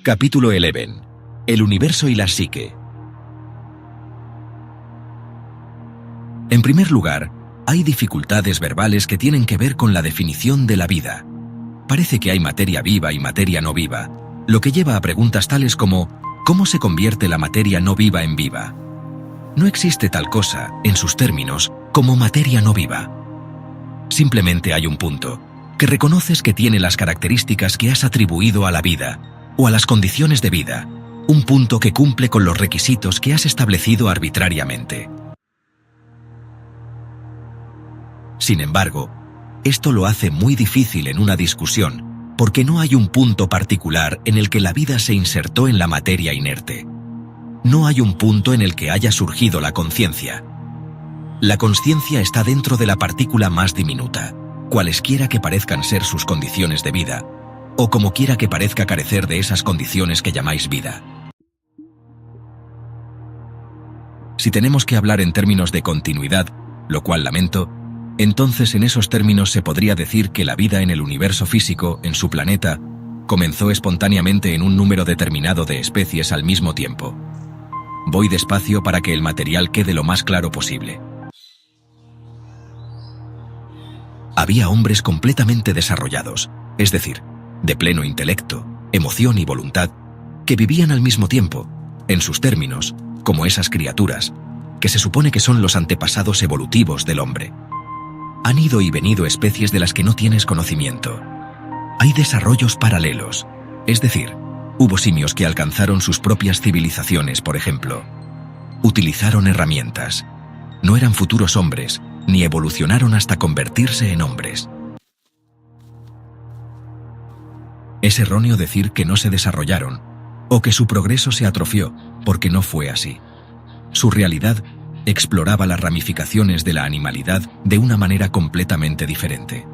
Capítulo 11. El universo y la psique. En primer lugar, hay dificultades verbales que tienen que ver con la definición de la vida. Parece que hay materia viva y materia no viva, lo que lleva a preguntas tales como ¿cómo se convierte la materia no viva en viva? No existe tal cosa, en sus términos, como materia no viva. Simplemente hay un punto, que reconoces que tiene las características que has atribuido a la vida, o a las condiciones de vida, un punto que cumple con los requisitos que has establecido arbitrariamente. Sin embargo, esto lo hace muy difícil en una discusión, porque no hay un punto particular en el que la vida se insertó en la materia inerte. No hay un punto en el que haya surgido la conciencia. La consciencia está dentro de la partícula más diminuta, cualesquiera que parezcan ser sus condiciones de vida, o como quiera que parezca carecer de esas condiciones que llamáis vida. Si tenemos que hablar en términos de continuidad, lo cual lamento, entonces en esos términos se podría decir que la vida en el universo físico, en su planeta, comenzó espontáneamente en un número determinado de especies al mismo tiempo. Voy despacio para que el material quede lo más claro posible. Había hombres completamente desarrollados, es decir, de pleno intelecto, emoción y voluntad, que vivían al mismo tiempo, en sus términos, como esas criaturas, que se supone que son los antepasados evolutivos del hombre. Han ido y venido especies de las que no tienes conocimiento. Hay desarrollos paralelos, es decir, hubo simios que alcanzaron sus propias civilizaciones, por ejemplo. Utilizaron herramientas. No eran futuros hombres, ni evolucionaron hasta convertirse en hombres. Es erróneo decir que no se desarrollaron, o que su progreso se atrofió, porque no fue así. Su realidad exploraba las ramificaciones de la animalidad de una manera completamente diferente.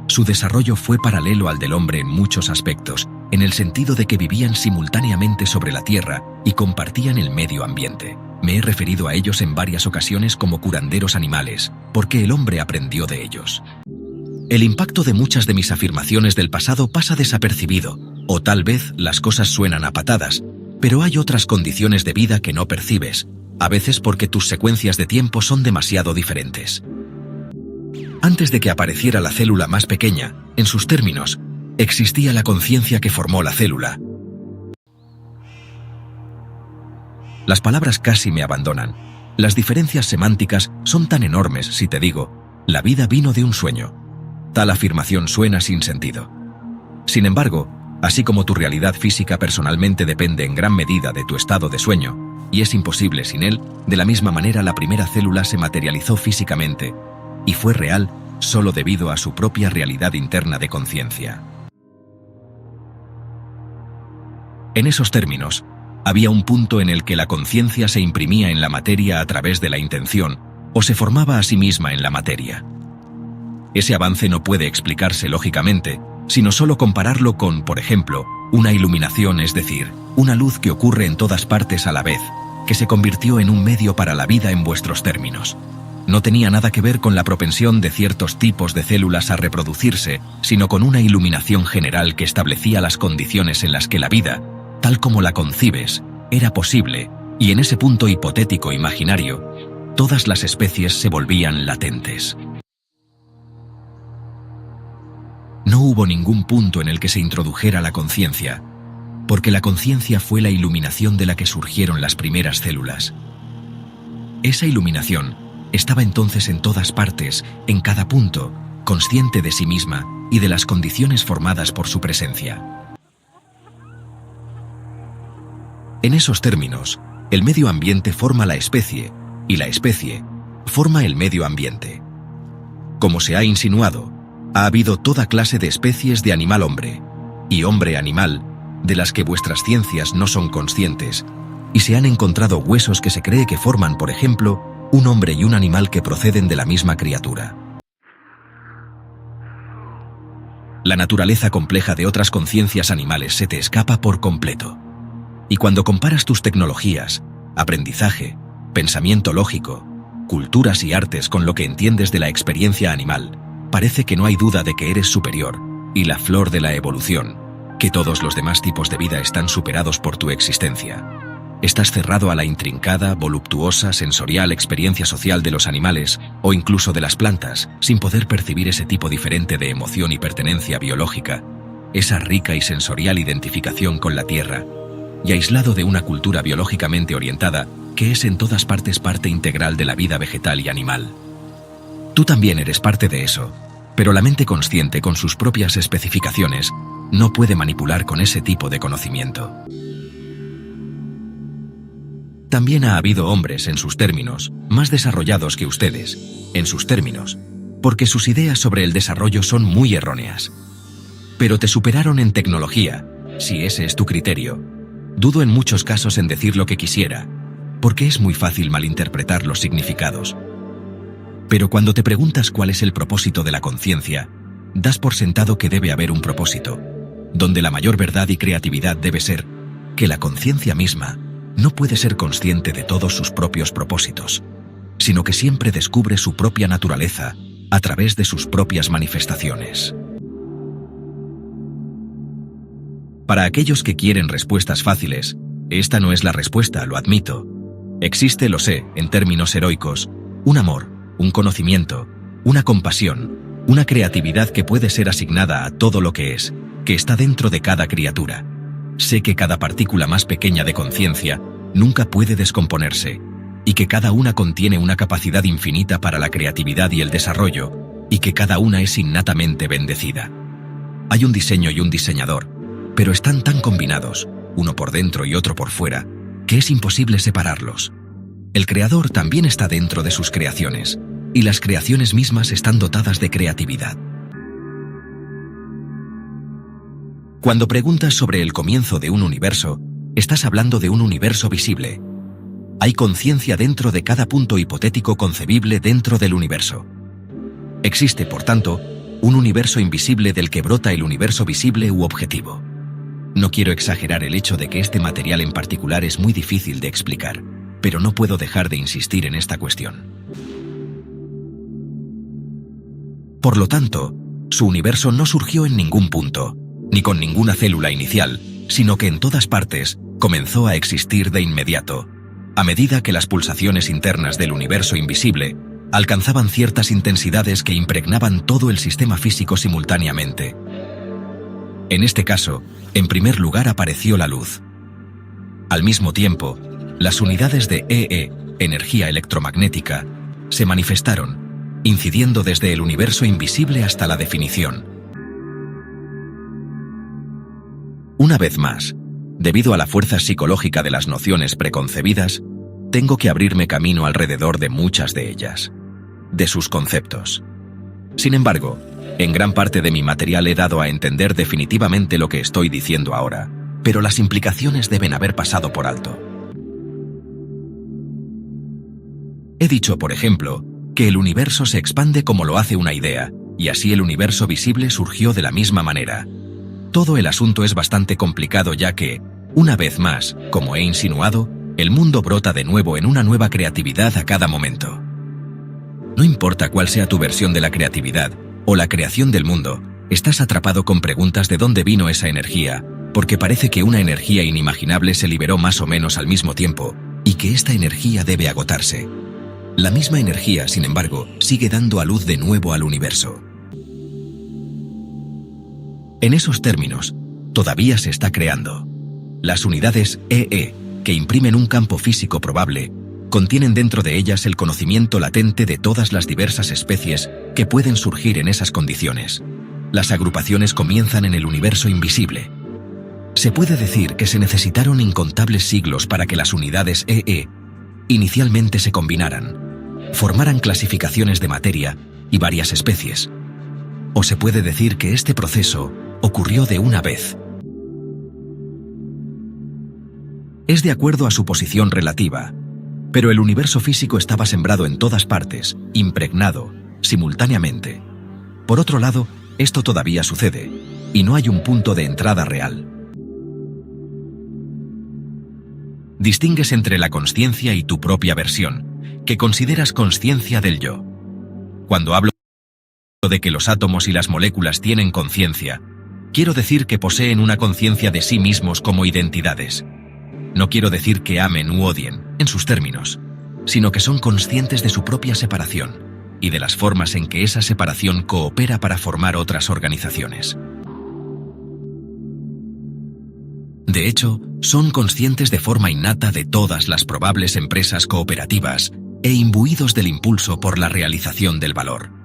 Su desarrollo fue paralelo al del hombre en muchos aspectos, en el sentido de que vivían simultáneamente sobre la Tierra y compartían el medio ambiente. Me he referido a ellos en varias ocasiones como curanderos animales, porque el hombre aprendió de ellos. El impacto de muchas de mis afirmaciones del pasado pasa desapercibido, o tal vez las cosas suenan a patadas, pero hay otras condiciones de vida que no percibes, a veces porque tus secuencias de tiempo son demasiado diferentes. Antes de que apareciera la célula más pequeña, en sus términos, existía la conciencia que formó la célula. Las palabras casi me abandonan. Las diferencias semánticas son tan enormes si te digo, la vida vino de un sueño. Tal afirmación suena sin sentido. Sin embargo, así como tu realidad física personalmente depende en gran medida de tu estado de sueño, y es imposible sin él, de la misma manera la primera célula se materializó físicamente, y fue real solo debido a su propia realidad interna de conciencia. En esos términos, había un punto en el que la conciencia se imprimía en la materia a través de la intención, o se formaba a sí misma en la materia. Ese avance no puede explicarse lógicamente, sino solo compararlo con, por ejemplo, una iluminación, es decir, una luz que ocurre en todas partes a la vez, que se convirtió en un medio para la vida en vuestros términos. No tenía nada que ver con la propensión de ciertos tipos de células a reproducirse, sino con una iluminación general que establecía las condiciones en las que la vida, tal como la concibes, era posible, y en ese punto hipotético imaginario, todas las especies se volvían latentes. No hubo ningún punto en el que se introdujera la conciencia, porque la conciencia fue la iluminación de la que surgieron las primeras células. Esa iluminación estaba entonces en todas partes, en cada punto, consciente de sí misma y de las condiciones formadas por su presencia. En esos términos, el medio ambiente forma la especie, y la especie forma el medio ambiente. Como se ha insinuado, ha habido toda clase de especies de animal-hombre y hombre-animal, de las que vuestras ciencias no son conscientes, y se han encontrado huesos que se cree que forman, por ejemplo, un hombre y un animal que proceden de la misma criatura. La naturaleza compleja de otras conciencias animales se te escapa por completo. Y cuando comparas tus tecnologías, aprendizaje, pensamiento lógico, culturas y artes con lo que entiendes de la experiencia animal, parece que no hay duda de que eres superior, y la flor de la evolución, que todos los demás tipos de vida están superados por tu existencia. Estás cerrado a la intrincada, voluptuosa, sensorial experiencia social de los animales o incluso de las plantas, sin poder percibir ese tipo diferente de emoción y pertenencia biológica, esa rica y sensorial identificación con la tierra, y aislado de una cultura biológicamente orientada que es en todas partes parte integral de la vida vegetal y animal. Tú también eres parte de eso, pero la mente consciente con sus propias especificaciones no puede manipular con ese tipo de conocimiento. También ha habido hombres en sus términos, más desarrollados que ustedes, en sus términos, porque sus ideas sobre el desarrollo son muy erróneas. Pero te superaron en tecnología, si ese es tu criterio. Dudo en muchos casos en decir lo que quisiera, porque es muy fácil malinterpretar los significados. Pero cuando te preguntas cuál es el propósito de la conciencia, das por sentado que debe haber un propósito, donde la mayor verdad y creatividad debe ser que la conciencia misma no puede ser consciente de todos sus propios propósitos, sino que siempre descubre su propia naturaleza a través de sus propias manifestaciones. Para aquellos que quieren respuestas fáciles, esta no es la respuesta, lo admito. Existe, lo sé, en términos heroicos, un amor, un conocimiento, una compasión, una creatividad que puede ser asignada a todo lo que es, que está dentro de cada criatura. Sé que cada partícula más pequeña de conciencia nunca puede descomponerse, y que cada una contiene una capacidad infinita para la creatividad y el desarrollo, y que cada una es innatamente bendecida. Hay un diseño y un diseñador, pero están tan combinados, uno por dentro y otro por fuera, que es imposible separarlos. El creador también está dentro de sus creaciones, y las creaciones mismas están dotadas de creatividad. Cuando preguntas sobre el comienzo de un universo, estás hablando de un universo visible. Hay conciencia dentro de cada punto hipotético concebible dentro del universo. Existe, por tanto, un universo invisible del que brota el universo visible u objetivo. No quiero exagerar el hecho de que este material en particular es muy difícil de explicar, pero no puedo dejar de insistir en esta cuestión. Por lo tanto, su universo no surgió en ningún punto, ni con ninguna célula inicial, sino que en todas partes comenzó a existir de inmediato, a medida que las pulsaciones internas del universo invisible alcanzaban ciertas intensidades que impregnaban todo el sistema físico simultáneamente. En este caso, en primer lugar apareció la luz. Al mismo tiempo, las unidades de energía electromagnética, se manifestaron, incidiendo desde el universo invisible hasta la definición. Una vez más, debido a la fuerza psicológica de las nociones preconcebidas, tengo que abrirme camino alrededor de muchas de ellas, de sus conceptos. Sin embargo, en gran parte de mi material he dado a entender definitivamente lo que estoy diciendo ahora, pero las implicaciones deben haber pasado por alto. He dicho, por ejemplo, que el universo se expande como lo hace una idea, y así el universo visible surgió de la misma manera. Todo el asunto es bastante complicado ya que, una vez más, como he insinuado, el mundo brota de nuevo en una nueva creatividad a cada momento. No importa cuál sea tu versión de la creatividad o la creación del mundo, estás atrapado con preguntas de dónde vino esa energía, porque parece que una energía inimaginable se liberó más o menos al mismo tiempo, y que esta energía debe agotarse. La misma energía, sin embargo, sigue dando a luz de nuevo al universo. En esos términos, todavía se está creando. Las unidades que imprimen un campo físico probable, contienen dentro de ellas el conocimiento latente de todas las diversas especies que pueden surgir en esas condiciones. Las agrupaciones comienzan en el universo invisible. Se puede decir que se necesitaron incontables siglos para que las unidades inicialmente se combinaran, formaran clasificaciones de materia y varias especies. O se puede decir que este proceso ocurrió de una vez. Es de acuerdo a su posición relativa, pero el universo físico estaba sembrado en todas partes, impregnado, simultáneamente. Por otro lado, esto todavía sucede, y no hay un punto de entrada real. Distingues entre la consciencia y tu propia versión, que consideras consciencia del yo. Cuando hablo de que los átomos y las moléculas tienen conciencia, Quiero decir que poseen una conciencia de sí mismos como identidades. No quiero decir que amen u odien, en sus términos, sino que son conscientes de su propia separación y de las formas en que esa separación coopera para formar otras organizaciones. De hecho, son conscientes de forma innata de todas las probables empresas cooperativas e imbuidos del impulso por la realización del valor.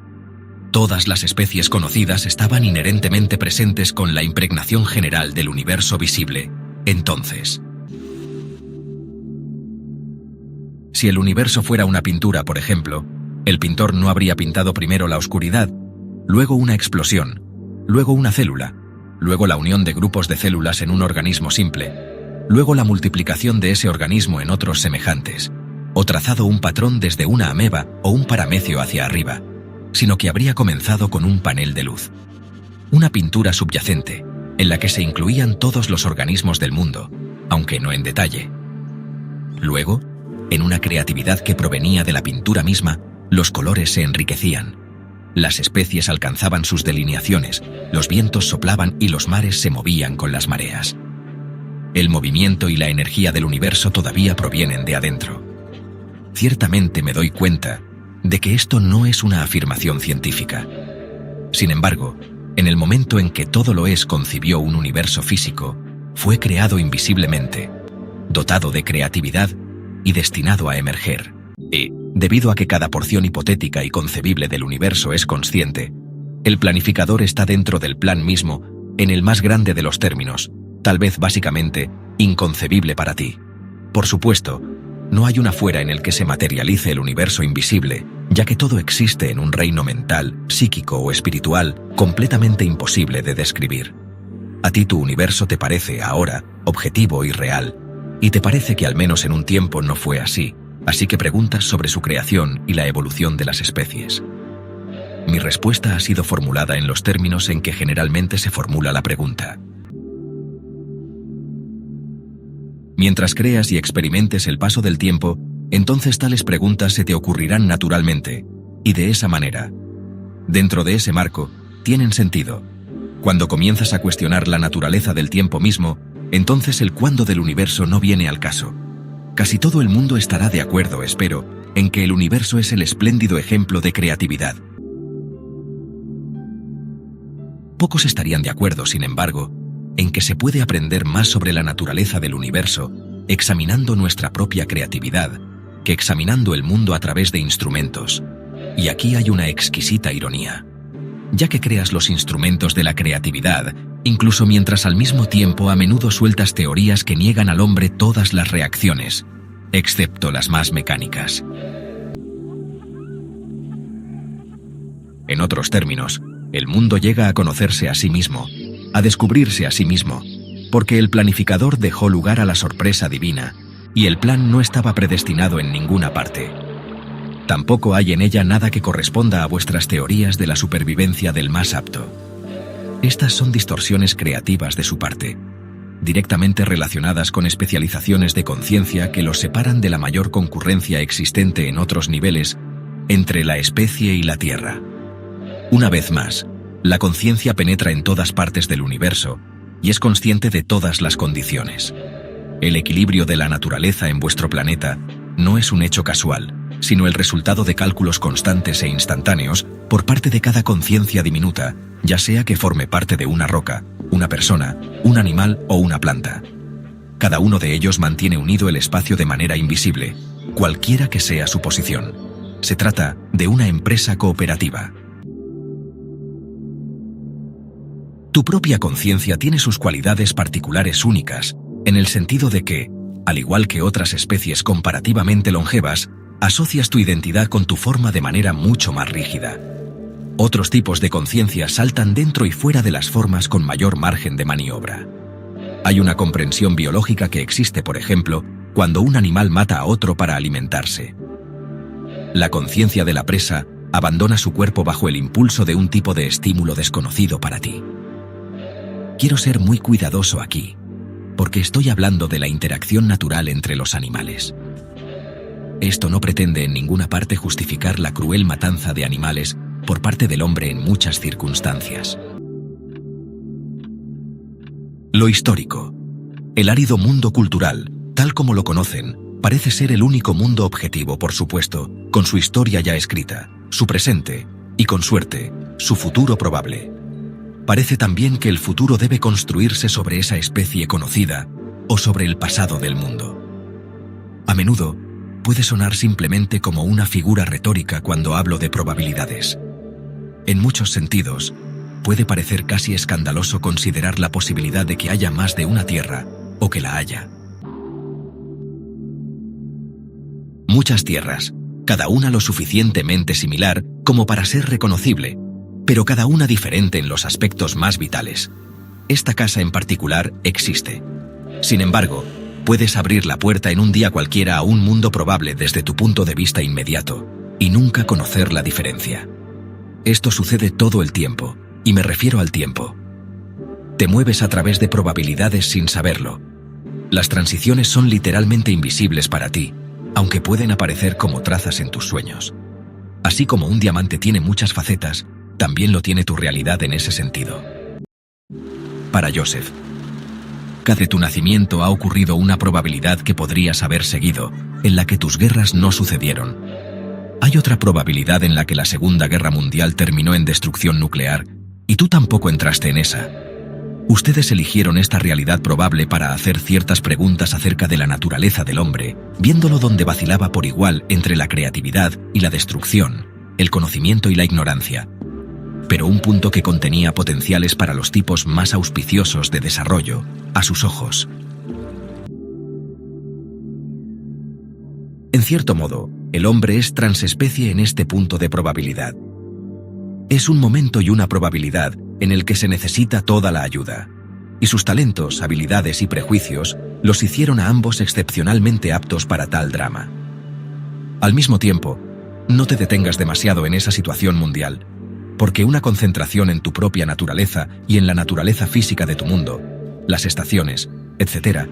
Todas las especies conocidas estaban inherentemente presentes con la impregnación general del universo visible, entonces. Si el universo fuera una pintura, por ejemplo, el pintor no habría pintado primero la oscuridad, luego una explosión, luego una célula, luego la unión de grupos de células en un organismo simple, luego la multiplicación de ese organismo en otros semejantes, o trazado un patrón desde una ameba o un paramecio hacia arriba, sino que habría comenzado con un panel de luz. Una pintura subyacente, en la que se incluían todos los organismos del mundo, aunque no en detalle. Luego, en una creatividad que provenía de la pintura misma, los colores se enriquecían. Las especies alcanzaban sus delineaciones, los vientos soplaban y los mares se movían con las mareas. El movimiento y la energía del universo todavía provienen de adentro. Ciertamente me doy cuenta de que esto no es una afirmación científica. Sin embargo, en el momento en que todo lo es concibió un universo físico, fue creado invisiblemente, dotado de creatividad y destinado a emerger. Y, debido a que cada porción hipotética y concebible del universo es consciente, el planificador está dentro del plan mismo, en el más grande de los términos, tal vez básicamente, inconcebible para ti. Por supuesto, no hay un afuera en el que se materialice el universo invisible, ya que todo existe en un reino mental, psíquico o espiritual, completamente imposible de describir. A ti tu universo te parece, ahora, objetivo y real, y te parece que al menos en un tiempo no fue así, así que preguntas sobre su creación y la evolución de las especies. Mi respuesta ha sido formulada en los términos en que generalmente se formula la pregunta. Mientras creas y experimentes el paso del tiempo, entonces tales preguntas se te ocurrirán naturalmente, y de esa manera. Dentro de ese marco, tienen sentido. Cuando comienzas a cuestionar la naturaleza del tiempo mismo, entonces el cuándo del universo no viene al caso. Casi todo el mundo estará de acuerdo, espero, en que el universo es el espléndido ejemplo de creatividad. Pocos estarían de acuerdo, sin embargo, en que se puede aprender más sobre la naturaleza del universo examinando nuestra propia creatividad que examinando el mundo a través de instrumentos. Y aquí hay una exquisita ironía. Ya que creas los instrumentos de la creatividad, incluso mientras al mismo tiempo a menudo sueltas teorías que niegan al hombre todas las reacciones, excepto las más mecánicas. En otros términos, el mundo llega a conocerse a sí mismo, a descubrirse a sí mismo, porque el planificador dejó lugar a la sorpresa divina, y el plan no estaba predestinado en ninguna parte. Tampoco hay en ella nada que corresponda a vuestras teorías de la supervivencia del más apto. Estas son distorsiones creativas de su parte, directamente relacionadas con especializaciones de conciencia que los separan de la mayor concurrencia existente en otros niveles entre la especie y la Tierra. Una vez más, la conciencia penetra en todas partes del universo y es consciente de todas las condiciones. El equilibrio de la naturaleza en vuestro planeta no es un hecho casual, sino el resultado de cálculos constantes e instantáneos por parte de cada conciencia diminuta, ya sea que forme parte de una roca, una persona, un animal o una planta. Cada uno de ellos mantiene unido el espacio de manera invisible, cualquiera que sea su posición. Se trata de una empresa cooperativa. Tu propia conciencia tiene sus cualidades particulares únicas, en el sentido de que, al igual que otras especies comparativamente longevas, asocias tu identidad con tu forma de manera mucho más rígida. Otros tipos de conciencia saltan dentro y fuera de las formas con mayor margen de maniobra. Hay una comprensión biológica que existe, por ejemplo, cuando un animal mata a otro para alimentarse. La conciencia de la presa abandona su cuerpo bajo el impulso de un tipo de estímulo desconocido para ti. Quiero ser muy cuidadoso aquí, porque estoy hablando de la interacción natural entre los animales. Esto no pretende en ninguna parte justificar la cruel matanza de animales por parte del hombre en muchas circunstancias. Lo histórico. El árido mundo cultural, tal como lo conocen, parece ser el único mundo objetivo, por supuesto, con su historia ya escrita, su presente y, con suerte, su futuro probable. Parece también que el futuro debe construirse sobre esa especie conocida o sobre el pasado del mundo. A menudo, puede sonar simplemente como una figura retórica cuando hablo de probabilidades. En muchos sentidos, puede parecer casi escandaloso considerar la posibilidad de que haya más de una Tierra o que la haya. Muchas tierras, cada una lo suficientemente similar como para ser reconocible, pero cada una diferente en los aspectos más vitales. Esta casa en particular existe. Sin embargo, puedes abrir la puerta en un día cualquiera a un mundo probable desde tu punto de vista inmediato y nunca conocer la diferencia. Esto sucede todo el tiempo, y me refiero al tiempo. Te mueves a través de probabilidades sin saberlo. Las transiciones son literalmente invisibles para ti, aunque pueden aparecer como trazas en tus sueños. Así como un diamante tiene muchas facetas, también lo tiene tu realidad en ese sentido. Para Joseph, de tu nacimiento ha ocurrido una probabilidad que podrías haber seguido, en la que tus guerras no sucedieron. Hay otra probabilidad en la que la Segunda Guerra Mundial terminó en destrucción nuclear, y tú tampoco entraste en esa. Ustedes eligieron esta realidad probable para hacer ciertas preguntas acerca de la naturaleza del hombre, viéndolo donde vacilaba por igual entre la creatividad y la destrucción, el conocimiento y la ignorancia. Pero un punto que contenía potenciales para los tipos más auspiciosos de desarrollo, a sus ojos. En cierto modo, el hombre es transespecie en este punto de probabilidad. Es un momento y una probabilidad en el que se necesita toda la ayuda, y sus talentos, habilidades y prejuicios los hicieron a ambos excepcionalmente aptos para tal drama. Al mismo tiempo, no te detengas demasiado en esa situación mundial, porque una concentración en tu propia naturaleza y en la naturaleza física de tu mundo, las estaciones, etc.,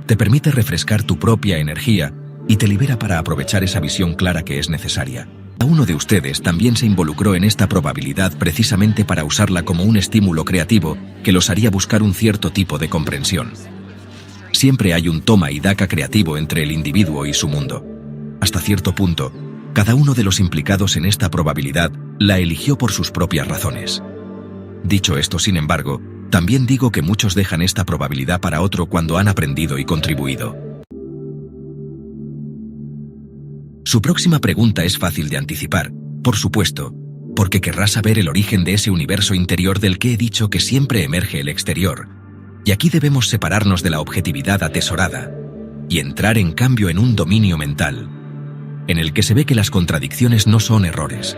te permite refrescar tu propia energía y te libera para aprovechar esa visión clara que es necesaria. Cada uno de ustedes también se involucró en esta probabilidad precisamente para usarla como un estímulo creativo que los haría buscar un cierto tipo de comprensión. Siempre hay un toma y daca creativo entre el individuo y su mundo. Hasta cierto punto, cada uno de los implicados en esta probabilidad la eligió por sus propias razones. Dicho esto, sin embargo, también digo que muchos dejan esta probabilidad para otro cuando han aprendido y contribuido. Su próxima pregunta es fácil de anticipar, por supuesto, porque querrá saber el origen de ese universo interior del que he dicho que siempre emerge el exterior. Y aquí debemos separarnos de la objetividad atesorada y entrar en cambio en un dominio mental, en el que se ve que las contradicciones no son errores.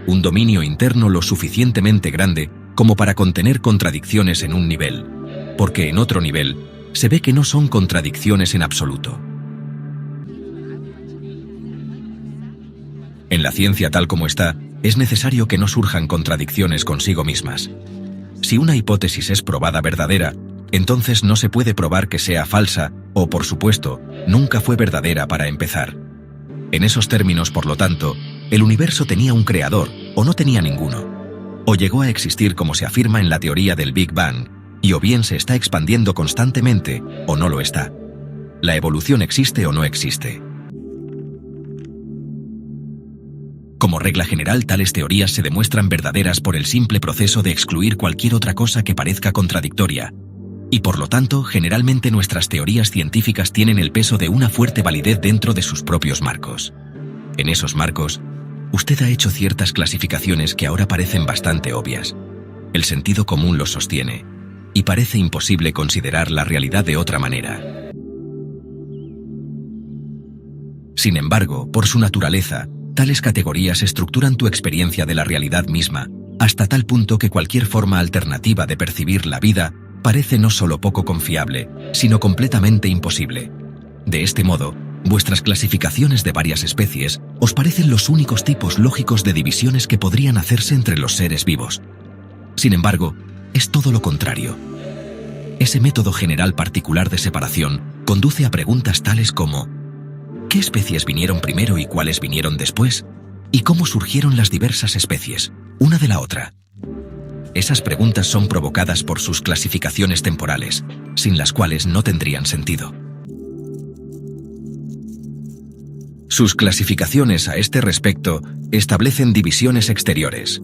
Un dominio interno lo suficientemente grande como para contener contradicciones en un nivel, porque en otro nivel se ve que no son contradicciones en absoluto. En la ciencia tal como está, es necesario que no surjan contradicciones consigo mismas. Si una hipótesis es probada verdadera, entonces no se puede probar que sea falsa, o por supuesto, nunca fue verdadera para empezar. En esos términos, por lo tanto, el universo tenía un creador, o no tenía ninguno. O llegó a existir como se afirma en la teoría del Big Bang, y o bien se está expandiendo constantemente, o no lo está. La evolución existe o no existe. Como regla general, tales teorías se demuestran verdaderas por el simple proceso de excluir cualquier otra cosa que parezca contradictoria. Y por lo tanto, generalmente nuestras teorías científicas tienen el peso de una fuerte validez dentro de sus propios marcos. En esos marcos, usted ha hecho ciertas clasificaciones que ahora parecen bastante obvias. El sentido común los sostiene, y parece imposible considerar la realidad de otra manera. Sin embargo, por su naturaleza, tales categorías estructuran tu experiencia de la realidad misma, hasta tal punto que cualquier forma alternativa de percibir la vida parece no solo poco confiable, sino completamente imposible. De este modo, vuestras clasificaciones de varias especies os parecen los únicos tipos lógicos de divisiones que podrían hacerse entre los seres vivos. Sin embargo, es todo lo contrario. Ese método general particular de separación conduce a preguntas tales como: ¿qué especies vinieron primero y cuáles vinieron después? ¿Y cómo surgieron las diversas especies, una de la otra? Esas preguntas son provocadas por sus clasificaciones temporales, sin las cuales no tendrían sentido. Sus clasificaciones a este respecto establecen divisiones exteriores.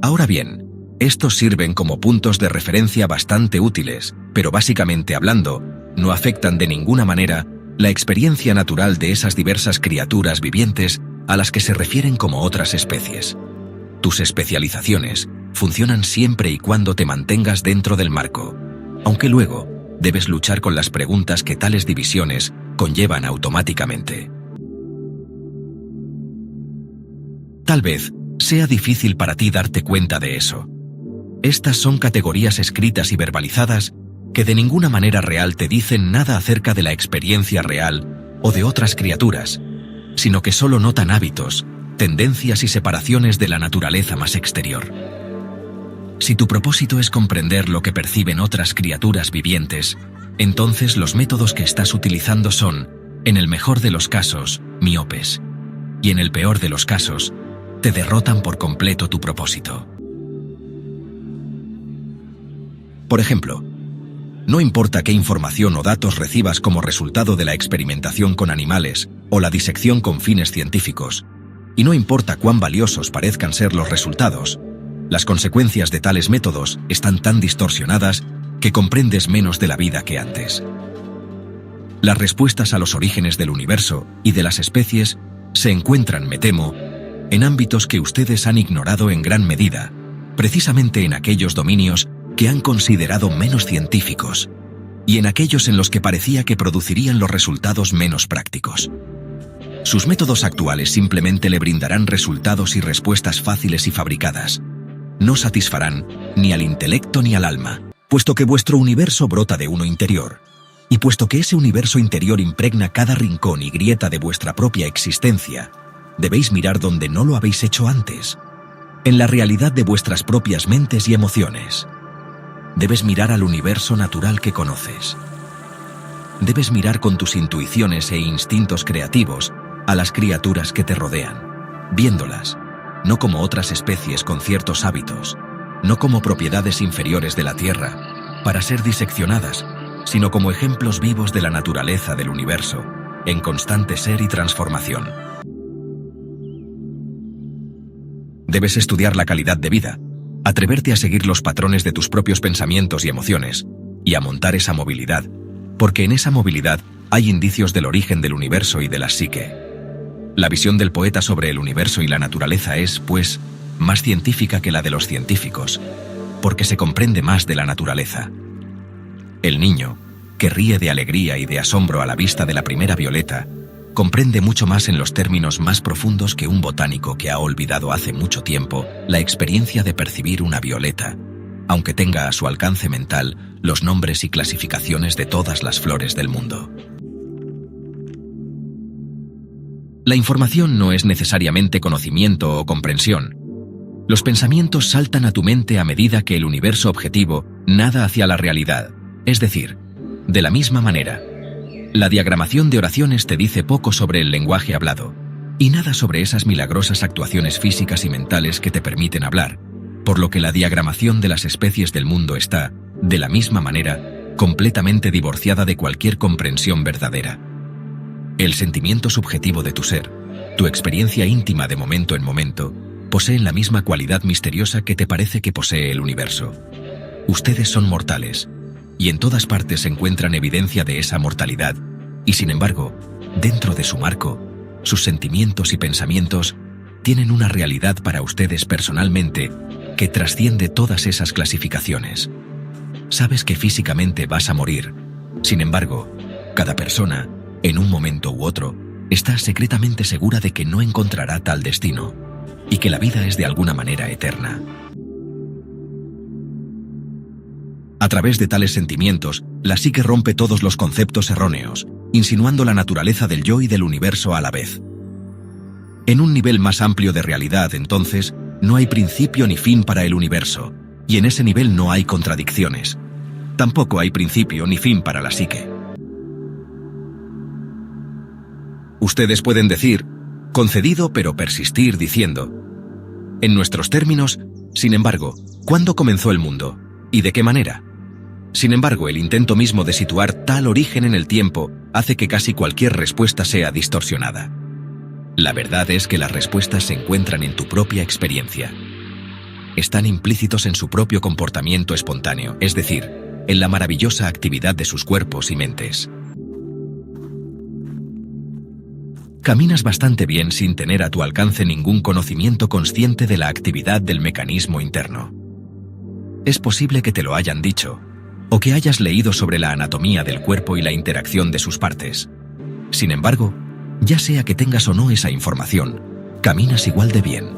Ahora bien, estos sirven como puntos de referencia bastante útiles, pero básicamente hablando, no afectan de ninguna manera la experiencia natural de esas diversas criaturas vivientes a las que se refieren como otras especies. Tus especializaciones funcionan siempre y cuando te mantengas dentro del marco, aunque luego debes luchar con las preguntas que tales divisiones conllevan automáticamente. Tal vez sea difícil para ti darte cuenta de eso. Estas son categorías escritas y verbalizadas que de ninguna manera real te dicen nada acerca de la experiencia real o de otras criaturas, sino que solo notan hábitos, tendencias y separaciones de la naturaleza más exterior. Si tu propósito es comprender lo que perciben otras criaturas vivientes, entonces los métodos que estás utilizando son, en el mejor de los casos, miopes, y en el peor de los casos, te derrotan por completo tu propósito. Por ejemplo, no importa qué información o datos recibas como resultado de la experimentación con animales o la disección con fines científicos, y no importa cuán valiosos parezcan ser los resultados, las consecuencias de tales métodos están tan distorsionadas que comprendes menos de la vida que antes. Las respuestas a los orígenes del universo y de las especies se encuentran, me temo, en ámbitos que ustedes han ignorado en gran medida, precisamente en aquellos dominios que han considerado menos científicos, y en aquellos en los que parecía que producirían los resultados menos prácticos. Sus métodos actuales simplemente le brindarán resultados y respuestas fáciles y fabricadas. No satisfarán ni al intelecto ni al alma, puesto que vuestro universo brota de uno interior, y puesto que ese universo interior impregna cada rincón y grieta de vuestra propia existencia, debéis mirar donde no lo habéis hecho antes, en la realidad de vuestras propias mentes y emociones. Debes mirar al universo natural que conoces. Debes mirar con tus intuiciones e instintos creativos a las criaturas que te rodean, viéndolas, no como otras especies con ciertos hábitos, no como propiedades inferiores de la Tierra, para ser diseccionadas, sino como ejemplos vivos de la naturaleza del universo, en constante ser y transformación. Debes estudiar la calidad de vida, atreverte a seguir los patrones de tus propios pensamientos y emociones, y a montar esa movilidad, porque en esa movilidad hay indicios del origen del universo y de la psique. La visión del poeta sobre el universo y la naturaleza es, pues, más científica que la de los científicos, porque se comprende más de la naturaleza. El niño, que ríe de alegría y de asombro a la vista de la primera violeta, comprende mucho más en los términos más profundos que un botánico que ha olvidado hace mucho tiempo la experiencia de percibir una violeta, aunque tenga a su alcance mental los nombres y clasificaciones de todas las flores del mundo. La información no es necesariamente conocimiento o comprensión. Los pensamientos saltan a tu mente a medida que el universo objetivo nada hacia la realidad, es decir, de la misma manera. La diagramación de oraciones te dice poco sobre el lenguaje hablado, y nada sobre esas milagrosas actuaciones físicas y mentales que te permiten hablar, por lo que la diagramación de las especies del mundo está, de la misma manera, completamente divorciada de cualquier comprensión verdadera. El sentimiento subjetivo de tu ser, tu experiencia íntima de momento en momento, poseen la misma cualidad misteriosa que te parece que posee el universo. Ustedes son mortales, y en todas partes se encuentran evidencia de esa mortalidad, y sin embargo, dentro de su marco, sus sentimientos y pensamientos tienen una realidad para ustedes personalmente que trasciende todas esas clasificaciones. Sabes que físicamente vas a morir, sin embargo, cada persona, en un momento u otro, está secretamente segura de que no encontrará tal destino, y que la vida es de alguna manera eterna. A través de tales sentimientos, la psique rompe todos los conceptos erróneos, insinuando la naturaleza del yo y del universo a la vez. En un nivel más amplio de realidad, entonces, no hay principio ni fin para el universo, y en ese nivel no hay contradicciones. Tampoco hay principio ni fin para la psique. Ustedes pueden decir, concedido pero persistir diciendo, en nuestros términos, Sin embargo, ¿cuándo comenzó el mundo? ¿Y de qué manera? Sin embargo, el intento mismo de situar tal origen en el tiempo hace que casi cualquier respuesta sea distorsionada. La verdad es que las respuestas se encuentran en tu propia experiencia. Están implícitos en su propio comportamiento espontáneo, es decir, en la maravillosa actividad de sus cuerpos y mentes. Caminas bastante bien sin tener a tu alcance ningún conocimiento consciente de la actividad del mecanismo interno. Es posible que te lo hayan dicho, o que hayas leído sobre la anatomía del cuerpo y la interacción de sus partes. Sin embargo, ya sea que tengas o no esa información, caminas igual de bien.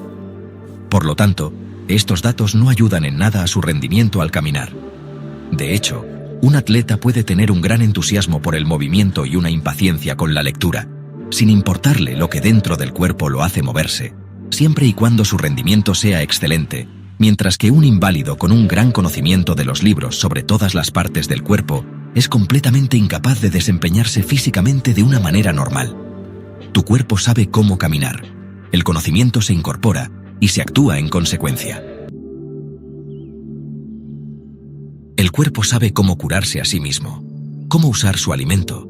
Por lo tanto, estos datos no ayudan en nada a su rendimiento al caminar. De hecho, un atleta puede tener un gran entusiasmo por el movimiento y una impaciencia con la lectura, sin importarle lo que dentro del cuerpo lo hace moverse, siempre y cuando su rendimiento sea excelente, mientras que un inválido con un gran conocimiento de los libros sobre todas las partes del cuerpo es completamente incapaz de desempeñarse físicamente de una manera normal. Tu cuerpo sabe cómo caminar, el conocimiento se incorpora y se actúa en consecuencia. El cuerpo sabe cómo curarse a sí mismo, cómo usar su alimento,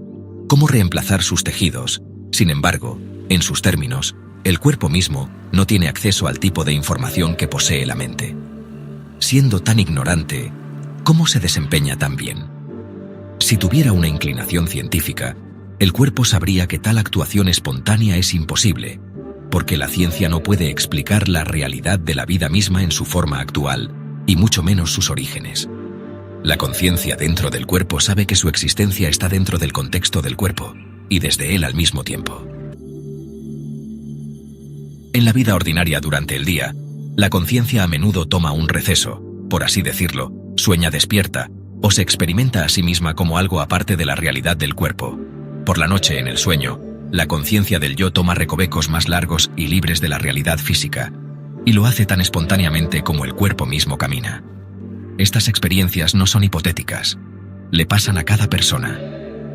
cómo reemplazar sus tejidos. Sin embargo, en sus términos, el cuerpo mismo no tiene acceso al tipo de información que posee la mente. Siendo tan ignorante, ¿cómo se desempeña tan bien? Si tuviera una inclinación científica, el cuerpo sabría que tal actuación espontánea es imposible, porque la ciencia no puede explicar la realidad de la vida misma en su forma actual, y mucho menos sus orígenes. La conciencia dentro del cuerpo sabe que su existencia está dentro del contexto del cuerpo, y desde él al mismo tiempo. En la vida ordinaria durante el día, la conciencia a menudo toma un receso, por así decirlo, sueña despierta, o se experimenta a sí misma como algo aparte de la realidad del cuerpo. Por la noche, en el sueño, la conciencia del yo toma recovecos más largos y libres de la realidad física, y lo hace tan espontáneamente como el cuerpo mismo camina. Estas experiencias no son hipotéticas, le pasan a cada persona.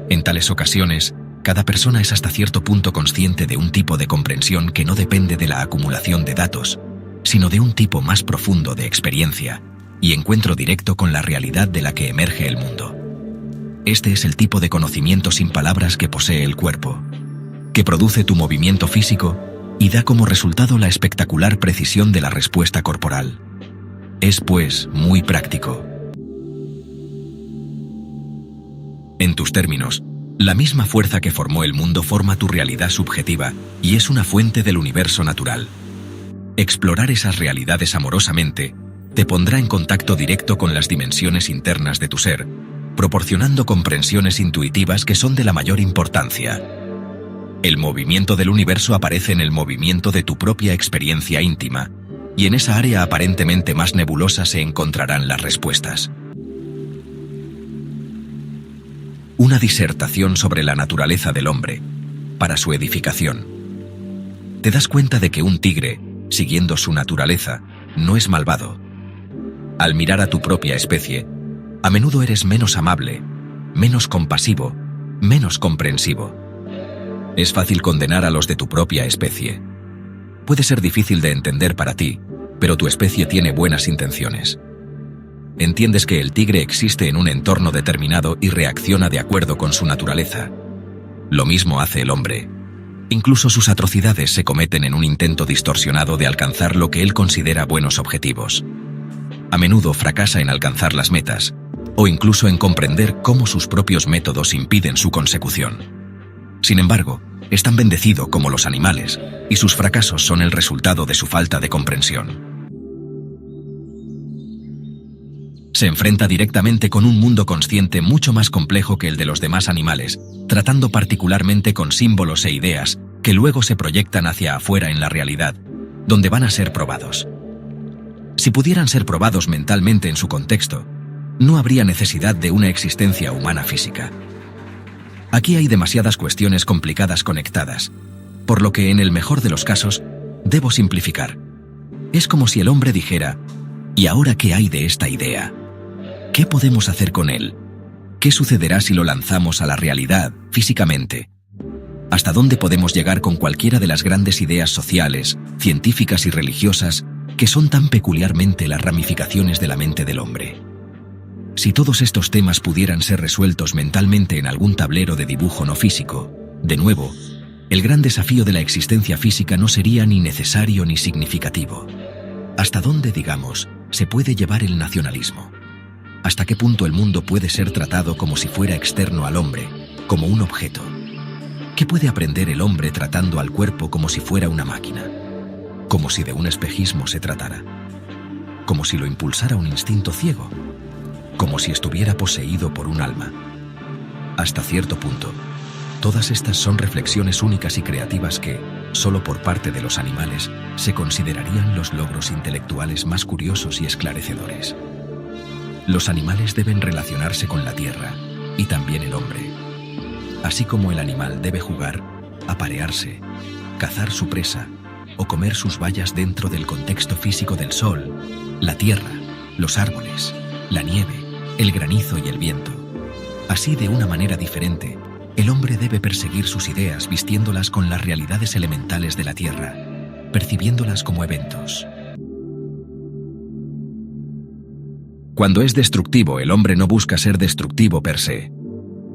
En tales ocasiones, cada persona es hasta cierto punto consciente de un tipo de comprensión que no depende de la acumulación de datos, sino de un tipo más profundo de experiencia y encuentro directo con la realidad de la que emerge el mundo. Este es el tipo de conocimiento sin palabras que posee el cuerpo, que produce tu movimiento físico y da como resultado la espectacular precisión de la respuesta corporal. Es, pues, muy práctico. En tus términos, la misma fuerza que formó el mundo forma tu realidad subjetiva y es una fuente del universo natural. Explorar esas realidades amorosamente te pondrá en contacto directo con las dimensiones internas de tu ser, proporcionando comprensiones intuitivas que son de la mayor importancia. El movimiento del universo aparece en el movimiento de tu propia experiencia íntima, y en esa área aparentemente más nebulosa se encontrarán las respuestas. Una disertación sobre la naturaleza del hombre, para su edificación. Te das cuenta de que un tigre, siguiendo su naturaleza, no es malvado. Al mirar a tu propia especie, a menudo eres menos amable, menos compasivo, menos comprensivo. Es fácil condenar a los de tu propia especie. Puede ser difícil de entender para ti, pero tu especie tiene buenas intenciones. Entiendes que el tigre existe en un entorno determinado y reacciona de acuerdo con su naturaleza. Lo mismo hace el hombre. Incluso sus atrocidades se cometen en un intento distorsionado de alcanzar lo que él considera buenos objetivos. A menudo fracasa en alcanzar las metas, o incluso en comprender cómo sus propios métodos impiden su consecución. Sin embargo, es tan bendecido como los animales, y sus fracasos son el resultado de su falta de comprensión. Se enfrenta directamente con un mundo consciente mucho más complejo que el de los demás animales, tratando particularmente con símbolos e ideas que luego se proyectan hacia afuera en la realidad, donde van a ser probados. Si pudieran ser probados mentalmente en su contexto, no habría necesidad de una existencia humana física. Aquí hay demasiadas cuestiones complicadas conectadas, por lo que en el mejor de los casos, debo simplificar. Es como si el hombre dijera, ¿y ahora qué hay de esta idea? ¿Qué podemos hacer con él? ¿Qué sucederá si lo lanzamos a la realidad, físicamente? ¿Hasta dónde podemos llegar con cualquiera de las grandes ideas sociales, científicas y religiosas que son tan peculiarmente las ramificaciones de la mente del hombre. Si todos estos temas pudieran ser resueltos mentalmente en algún tablero de dibujo no físico, de nuevo, el gran desafío de la existencia física no sería ni necesario ni significativo. ¿Hasta dónde, digamos, se puede llevar el nacionalismo? ¿Hasta qué punto el mundo puede ser tratado como si fuera externo al hombre, como un objeto? ¿Qué puede aprender el hombre tratando al cuerpo como si fuera una máquina? Como si de un espejismo se tratara. Como si lo impulsara un instinto ciego. Como si estuviera poseído por un alma. Hasta cierto punto, todas estas son reflexiones únicas y creativas que, solo por parte de los animales, se considerarían los logros intelectuales más curiosos y esclarecedores. Los animales deben relacionarse con la tierra, y también el hombre. Así como el animal debe jugar, aparearse, cazar su presa o comer sus bayas dentro del contexto físico del sol, la tierra, los árboles, la nieve, el granizo y el viento. Así, de una manera diferente, el hombre debe perseguir sus ideas vistiéndolas con las realidades elementales de la tierra, percibiéndolas como eventos. Cuando es destructivo, el hombre no busca ser destructivo per se,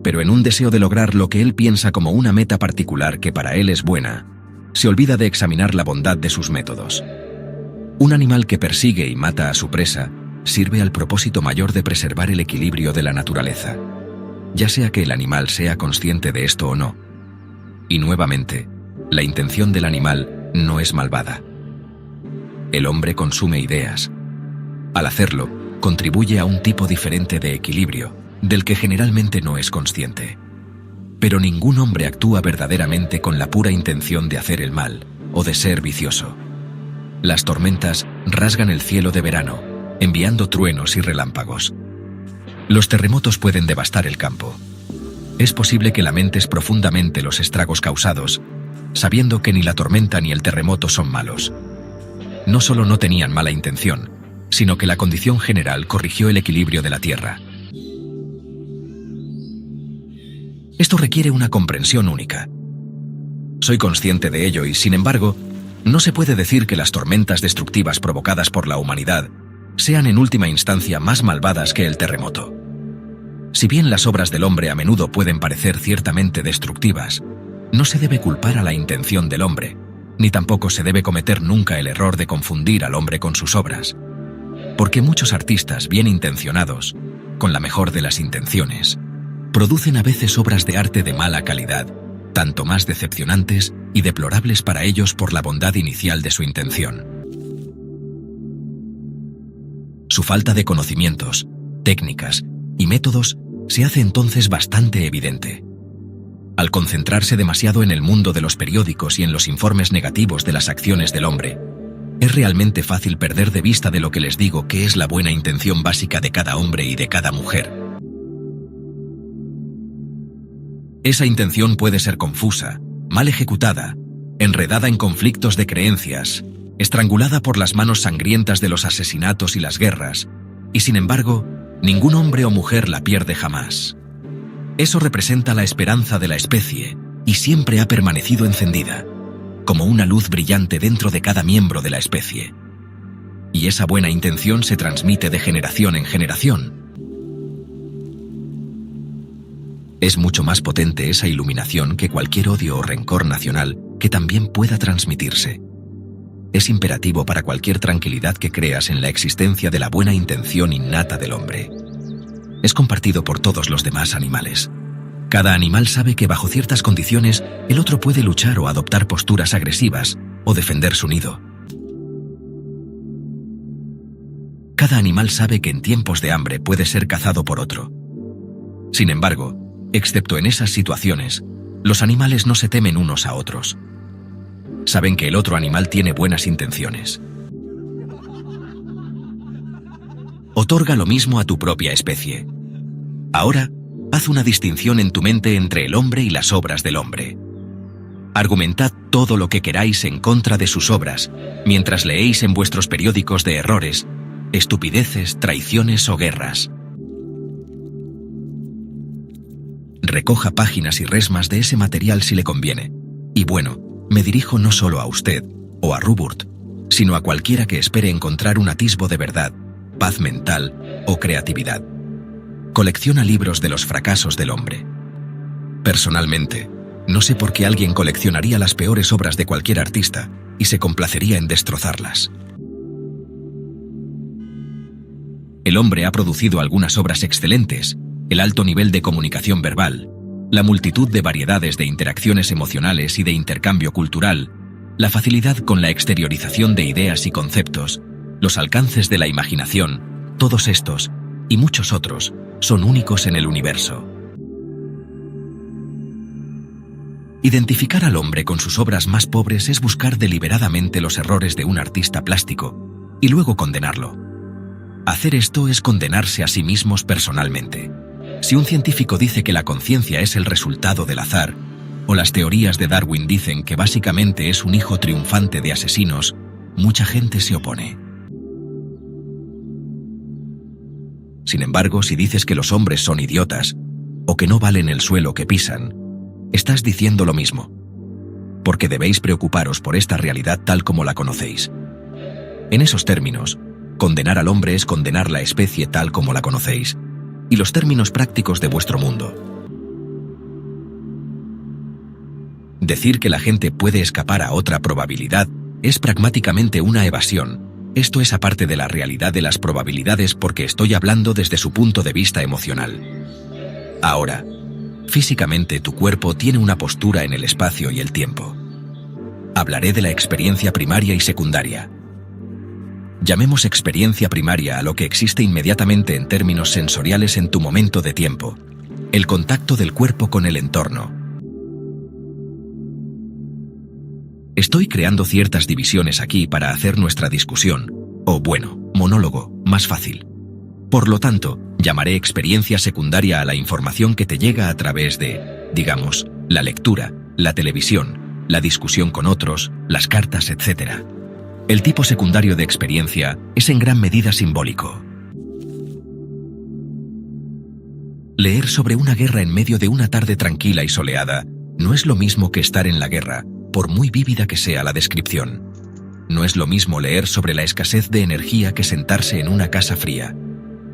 pero en un deseo de lograr lo que él piensa como una meta particular que para él es buena, se olvida de examinar la bondad de sus métodos. Un animal que persigue y mata a su presa sirve al propósito mayor de preservar el equilibrio de la naturaleza, ya sea que el animal sea consciente de esto o no. Y nuevamente, la intención del animal no es malvada. El hombre consume ideas. Al hacerlo, contribuye a un tipo diferente de equilibrio, del que generalmente no es consciente. Pero ningún hombre actúa verdaderamente con la pura intención de hacer el mal o de ser vicioso. Las tormentas rasgan el cielo de verano, enviando truenos y relámpagos. Los terremotos pueden devastar el campo. Es posible que lamentes profundamente los estragos causados, sabiendo que ni la tormenta ni el terremoto son malos. No solo no tenían mala intención, sino que la condición general corrigió el equilibrio de la tierra. Esto requiere una comprensión única. Soy consciente de ello y, sin embargo, no se puede decir que las tormentas destructivas provocadas por la humanidad sean en última instancia más malvadas que el terremoto. Si bien las obras del hombre a menudo pueden parecer ciertamente destructivas, no se debe culpar a la intención del hombre, ni tampoco se debe cometer nunca el error de confundir al hombre con sus obras. Porque muchos artistas bien intencionados, con la mejor de las intenciones, producen a veces obras de arte de mala calidad, tanto más decepcionantes y deplorables para ellos por la bondad inicial de su intención. Su falta de conocimientos, técnicas y métodos se hace entonces bastante evidente. Al concentrarse demasiado en el mundo de los periódicos y en los informes negativos de las acciones del hombre, es realmente fácil perder de vista de lo que les digo que es la buena intención básica de cada hombre y de cada mujer. Esa intención puede ser confusa, mal ejecutada, enredada en conflictos de creencias, estrangulada por las manos sangrientas de los asesinatos y las guerras, y sin embargo, ningún hombre o mujer la pierde jamás. Eso representa la esperanza de la especie y siempre ha permanecido encendida, como una luz brillante dentro de cada miembro de la especie. Y esa buena intención se transmite de generación en generación. Es mucho más potente esa iluminación que cualquier odio o rencor nacional que también pueda transmitirse. Es imperativo para cualquier tranquilidad que creas en la existencia de la buena intención innata del hombre. Es compartido por todos los demás animales. Cada animal sabe que bajo ciertas condiciones el otro puede luchar o adoptar posturas agresivas o defender su nido. Cada animal sabe que en tiempos de hambre puede ser cazado por otro. Sin embargo, excepto en esas situaciones, los animales no se temen unos a otros. Saben que el otro animal tiene buenas intenciones. Otorga lo mismo a tu propia especie. Ahora, haz una distinción en tu mente entre el hombre y las obras del hombre. Argumentad todo lo que queráis en contra de sus obras, mientras leéis en vuestros periódicos de errores, estupideces, traiciones o guerras. Recoja páginas y resmas de ese material si le conviene. Y bueno, me dirijo no solo a usted o a Ruburt, sino a cualquiera que espere encontrar un atisbo de verdad, paz mental o creatividad. Colecciona libros de los fracasos del hombre. Personalmente, no sé por qué alguien coleccionaría las peores obras de cualquier artista y se complacería en destrozarlas. El hombre ha producido algunas obras excelentes, el alto nivel de comunicación verbal, la multitud de variedades de interacciones emocionales y de intercambio cultural, la facilidad con la exteriorización de ideas y conceptos, los alcances de la imaginación, todos estos, y muchos otros, son únicos en el universo. Identificar al hombre con sus obras más pobres es buscar deliberadamente los errores de un artista plástico y luego condenarlo. Hacer esto es condenarse a sí mismos personalmente. Si un científico dice que la conciencia es el resultado del azar, o las teorías de Darwin dicen que básicamente es un hijo triunfante de asesinos, mucha gente se opone. Sin embargo, si dices que los hombres son idiotas, o que no valen el suelo que pisan, estás diciendo lo mismo, porque debéis preocuparos por esta realidad tal como la conocéis. En esos términos, condenar al hombre es condenar la especie tal como la conocéis, y los términos prácticos de vuestro mundo. Decir que la gente puede escapar a otra probabilidad es pragmáticamente una evasión. Esto es aparte de la realidad de las probabilidades porque estoy hablando desde su punto de vista emocional. Ahora, físicamente tu cuerpo tiene una postura en el espacio y el tiempo. Hablaré de la experiencia primaria y secundaria. Llamemos experiencia primaria a lo que existe inmediatamente en términos sensoriales en tu momento de tiempo, el contacto del cuerpo con el entorno. Estoy creando ciertas divisiones aquí para hacer nuestra discusión, o bueno, monólogo, más fácil. Por lo tanto, llamaré experiencia secundaria a la información que te llega a través de, digamos, la lectura, la televisión, la discusión con otros, las cartas, etc. El tipo secundario de experiencia es en gran medida simbólico. Leer sobre una guerra en medio de una tarde tranquila y soleada no es lo mismo que estar en la guerra, por muy vívida que sea la descripción. No es lo mismo leer sobre la escasez de energía que sentarse en una casa fría.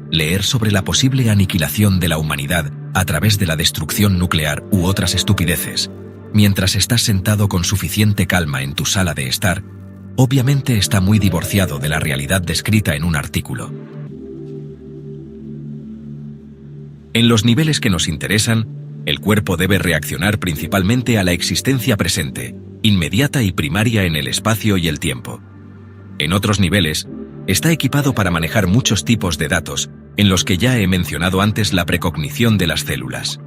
Leer sobre la posible aniquilación de la humanidad a través de la destrucción nuclear u otras estupideces, mientras estás sentado con suficiente calma en tu sala de estar, obviamente está muy divorciado de la realidad descrita en un artículo. En los niveles que nos interesan, el cuerpo debe reaccionar principalmente a la existencia presente, inmediata y primaria en el espacio y el tiempo. En otros niveles, está equipado para manejar muchos tipos de datos, en los que ya he mencionado antes la precognición de las células.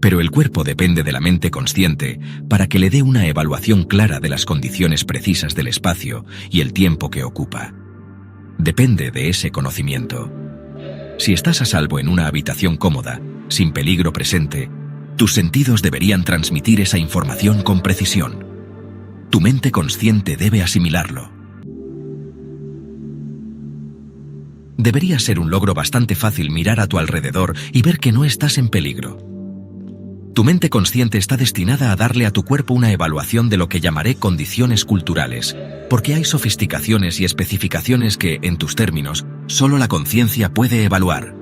Pero el cuerpo depende de la mente consciente para que le dé una evaluación clara de las condiciones precisas del espacio y el tiempo que ocupa. Depende de ese conocimiento. Si estás a salvo en una habitación cómoda, sin peligro presente, tus sentidos deberían transmitir esa información con precisión. Tu mente consciente debe asimilarlo. Debería ser un logro bastante fácil mirar a tu alrededor y ver que no estás en peligro. Tu mente consciente está destinada a darle a tu cuerpo una evaluación de lo que llamaré condiciones culturales, porque hay sofisticaciones y especificaciones que, en tus términos, solo la conciencia puede evaluar.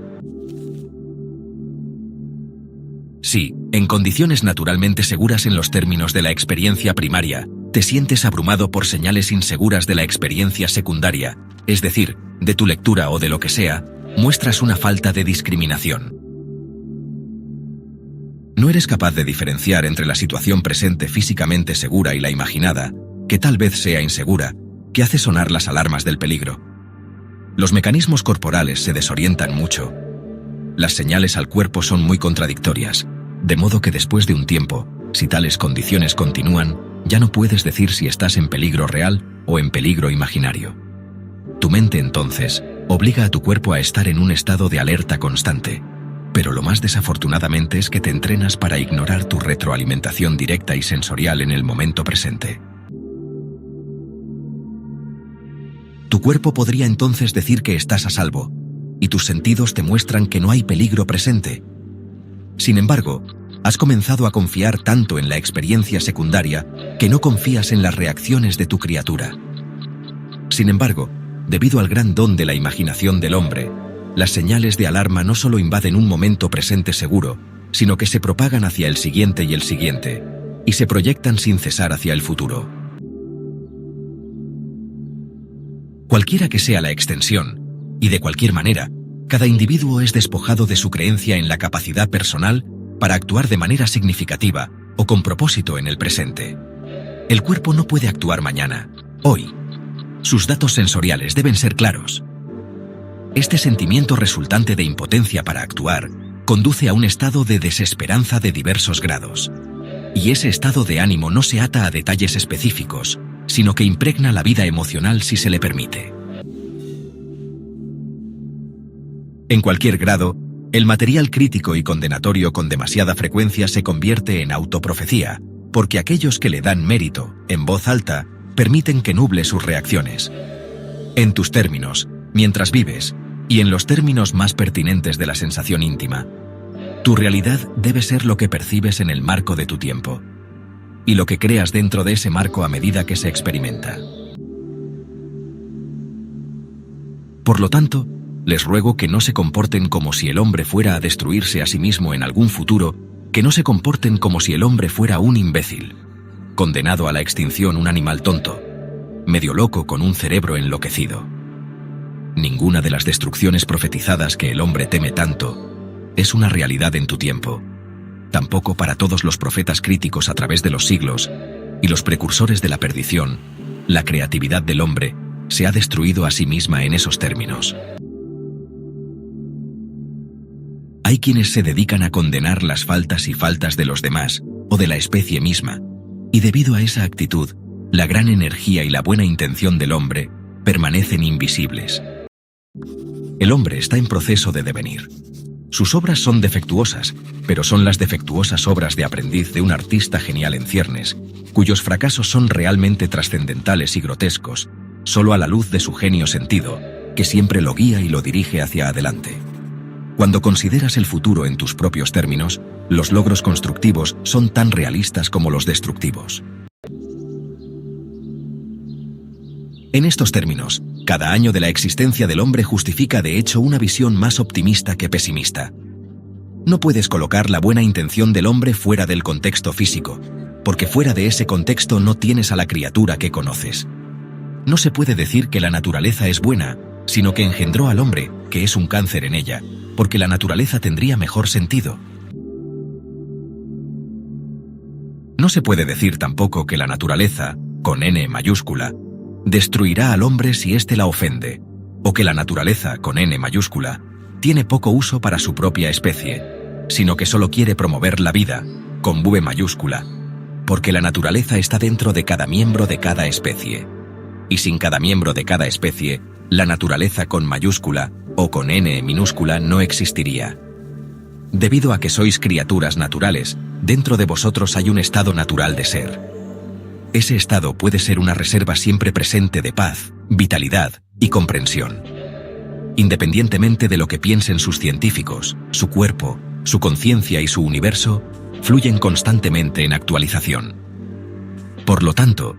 Sí, en condiciones naturalmente seguras en los términos de la experiencia primaria, te sientes abrumado por señales inseguras de la experiencia secundaria, es decir, de tu lectura o de lo que sea, muestras una falta de discriminación. No eres capaz de diferenciar entre la situación presente físicamente segura y la imaginada, que tal vez sea insegura, que hace sonar las alarmas del peligro. Los mecanismos corporales se desorientan mucho. Las señales al cuerpo son muy contradictorias, de modo que después de un tiempo, si tales condiciones continúan, ya no puedes decir si estás en peligro real o en peligro imaginario. Tu mente entonces obliga a tu cuerpo a estar en un estado de alerta constante, pero lo más desafortunadamente es que te entrenas para ignorar tu retroalimentación directa y sensorial en el momento presente. Tu cuerpo podría entonces decir que estás a salvo, y tus sentidos te muestran que no hay peligro presente. Sin embargo, Has comenzado a confiar tanto en la experiencia secundaria que no confías en las reacciones de tu criatura. Sin embargo, debido al gran don de la imaginación del hombre, las señales de alarma no solo invaden un momento presente seguro, sino que se propagan hacia el siguiente y se proyectan sin cesar hacia el futuro. Cualquiera que sea la extensión, y de cualquier manera, cada individuo es despojado de su creencia en la capacidad personal para actuar de manera significativa o con propósito en el presente. El cuerpo no puede actuar mañana, hoy. Sus datos sensoriales deben ser claros. Este sentimiento resultante de impotencia para actuar conduce a un estado de desesperanza de diversos grados. Y ese estado de ánimo no se ata a detalles específicos, sino que impregna la vida emocional si se le permite. En cualquier grado, el material crítico y condenatorio con demasiada frecuencia se convierte en autoprofecía, porque aquellos que le dan mérito, en voz alta, permiten que nuble sus reacciones. En tus términos, mientras vives, y en los términos más pertinentes de la sensación íntima, tu realidad debe ser lo que percibes en el marco de tu tiempo, y lo que creas dentro de ese marco a medida que se experimenta. Por lo tanto, les ruego que no se comporten como si el hombre fuera a destruirse a sí mismo en algún futuro, que no se comporten como si el hombre fuera un imbécil, condenado a la extinción, un animal tonto, medio loco con un cerebro enloquecido. Ninguna de las destrucciones profetizadas que el hombre teme tanto es una realidad en tu tiempo, tampoco para todos los profetas críticos a través de los siglos y los precursores de la perdición. La creatividad del hombre se ha destruido a sí misma en esos términos. Hay quienes se dedican a condenar las faltas y faltas de los demás o de la especie misma, y debido a esa actitud, la gran energía y la buena intención del hombre permanecen invisibles. El hombre está en proceso de devenir. Sus obras son defectuosas, pero son las defectuosas obras de aprendiz de un artista genial en ciernes, cuyos fracasos son realmente trascendentales y grotescos, solo a la luz de su genio sentido, que siempre lo guía y lo dirige hacia adelante. Cuando consideras el futuro en tus propios términos, los logros constructivos son tan realistas como los destructivos. En estos términos, cada año de la existencia del hombre justifica de hecho una visión más optimista que pesimista. No puedes colocar la buena intención del hombre fuera del contexto físico, porque fuera de ese contexto no tienes a la criatura que conoces. No se puede decir que la naturaleza es buena, sino que engendró al hombre, que es un cáncer en ella, porque la naturaleza tendría mejor sentido. No se puede decir tampoco que la naturaleza, con N mayúscula, destruirá al hombre si éste la ofende, o que la naturaleza, con N mayúscula, tiene poco uso para su propia especie, sino que solo quiere promover la vida, con V mayúscula, porque la naturaleza está dentro de cada miembro de cada especie. Y sin cada miembro de cada especie, la naturaleza con mayúscula o con N minúscula no existiría. Debido a que sois criaturas naturales, dentro de vosotros hay un estado natural de ser. Ese estado puede ser una reserva siempre presente de paz, vitalidad y comprensión. Independientemente de lo que piensen sus científicos, su cuerpo, su conciencia y su universo, fluyen constantemente en actualización. Por lo tanto,